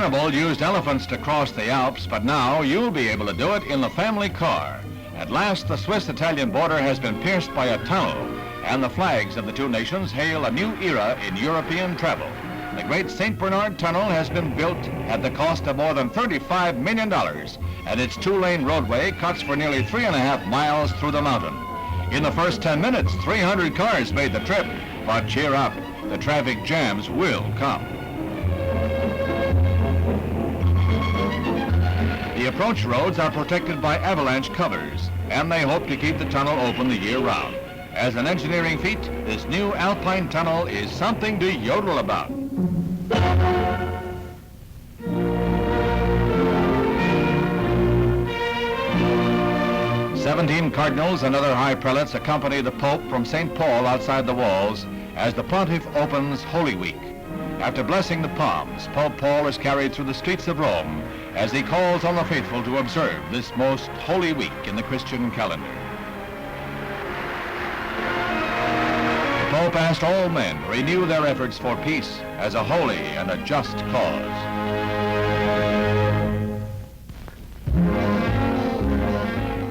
Hannibal used elephants to cross the Alps, but now you'll be able to do it in the family car. At last, the Swiss-Italian border has been pierced by a tunnel, and the flags of the two nations hail a new era in European travel. The Great St. Bernard Tunnel has been built at the cost of more than $35 million, and its two-lane roadway cuts for nearly 3.5 miles through the mountain. In the first 10 minutes, 300 cars made the trip, but cheer up, the traffic jams will come. The approach roads are protected by avalanche covers, and they hope to keep the tunnel open the year round. As an engineering feat, this new Alpine tunnel is something to yodel about. 17 cardinals and other high prelates accompany the Pope from St. Paul outside the walls as the Pontiff opens Holy Week. After blessing the palms, Pope Paul is carried through the streets of Rome as he calls on the faithful to observe this most holy week in the Christian calendar. The Pope asked all men to renew their efforts for peace as a holy and a just cause.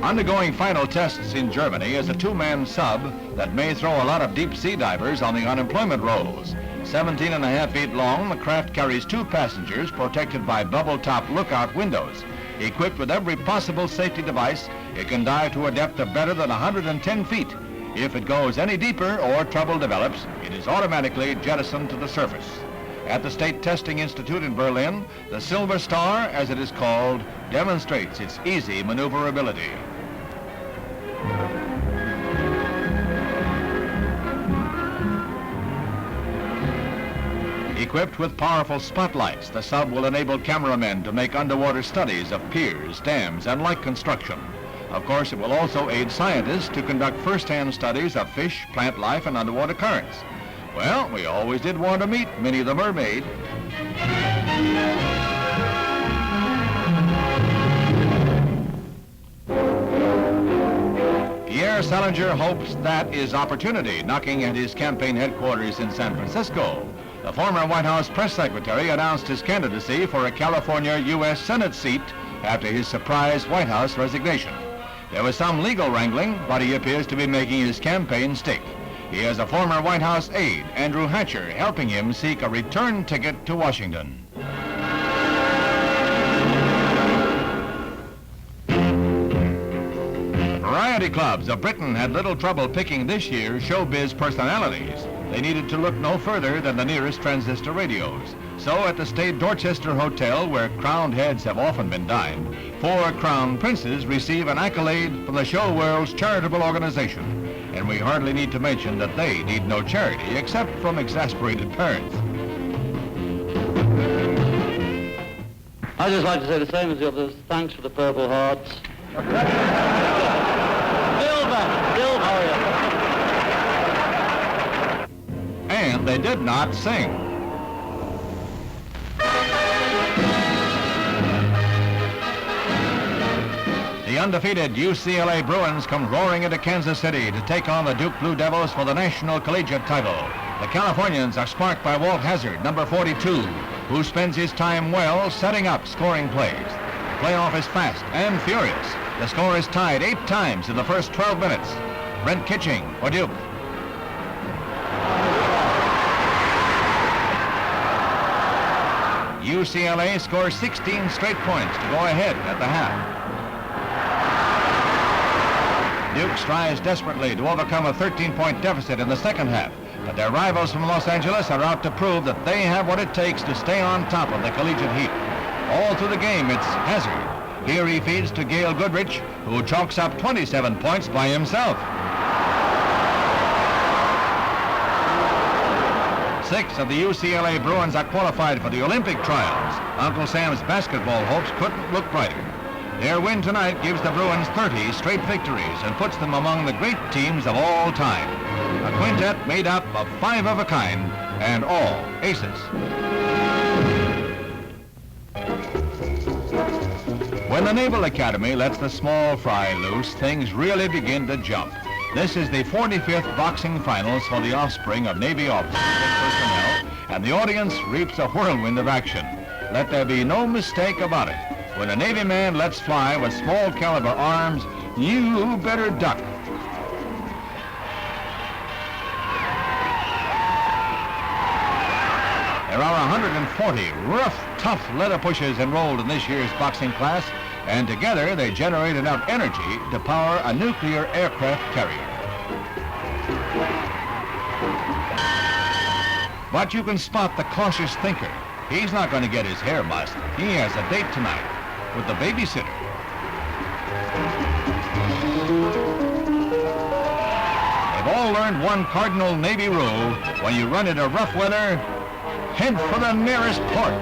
Undergoing final tests in Germany is a two-man sub that may throw a lot of deep-sea divers on the unemployment rolls. 17.5 feet long, the craft carries 2 passengers protected by bubble-top lookout windows. Equipped with every possible safety device, it can dive to a depth of better than 110 feet. If it goes any deeper or trouble develops, it is automatically jettisoned to the surface. At the State Testing Institute in Berlin, the Silver Star, as it is called, demonstrates its easy maneuverability. Equipped with powerful spotlights, the sub will enable cameramen to make underwater studies of piers, dams, and like construction. Of course, it will also aid scientists to conduct first-hand studies of fish, plant life, and underwater currents. Well, we always did want to meet Minnie the Mermaid. Pierre Salinger hopes that is opportunity knocking at his campaign headquarters in San Francisco. The former White House press secretary announced his candidacy for a California U.S. Senate seat after his surprise White House resignation. There was some legal wrangling, but he appears to be making his campaign stick. He has a former White House aide, Andrew Hatcher, helping him seek a return ticket to Washington. The variety clubs of Britain had little trouble picking this year's showbiz personalities. They needed to look no further than the nearest transistor radios. So at the State Dorchester Hotel, where crowned heads have often been dined, 4 crown princes receive an accolade from the show world's charitable organization. And we hardly need to mention that they need no charity except from exasperated parents. I'd just like to say the same as the others. Thanks for the Purple Hearts. Silver, how are you? And they did not sing. The undefeated UCLA Bruins come roaring into Kansas City to take on the Duke Blue Devils for the National Collegiate title. The Californians are sparked by Walt Hazard, number 42, who spends his time well setting up scoring plays. The playoff is fast and furious. The score is tied 8 times in the first 12 minutes. Brent Kitching for Duke. UCLA scores 16 straight points to go ahead at the half. Duke strives desperately to overcome a 13-point deficit in the second half, but their rivals from Los Angeles are out to prove that they have what it takes to stay on top of the collegiate heap. All through the game, it's Hazard. Here he feeds to Gail Goodrich, who chalks up 27 points by himself. 6 of the UCLA Bruins are qualified for the Olympic trials. Uncle Sam's basketball hopes couldn't look brighter. Their win tonight gives the Bruins 30 straight victories and puts them among the great teams of all time. A quintet made up of 5 of a kind and all aces. When the Naval Academy lets the small fry loose, things really begin to jump. This is the 45th boxing finals for the offspring of Navy officers and personnel, and the audience reaps a whirlwind of action. Let there be no mistake about it. When a Navy man lets fly with small caliber arms, you better duck. There are 140 rough, tough leather pushers enrolled in this year's boxing class, and together they generate enough energy to power a nuclear aircraft carrier. But you can spot the cautious thinker. He's not going to get his hair mussed. He has a date tonight with the babysitter. They've all learned one cardinal Navy rule. When you run into rough weather, head for the nearest port.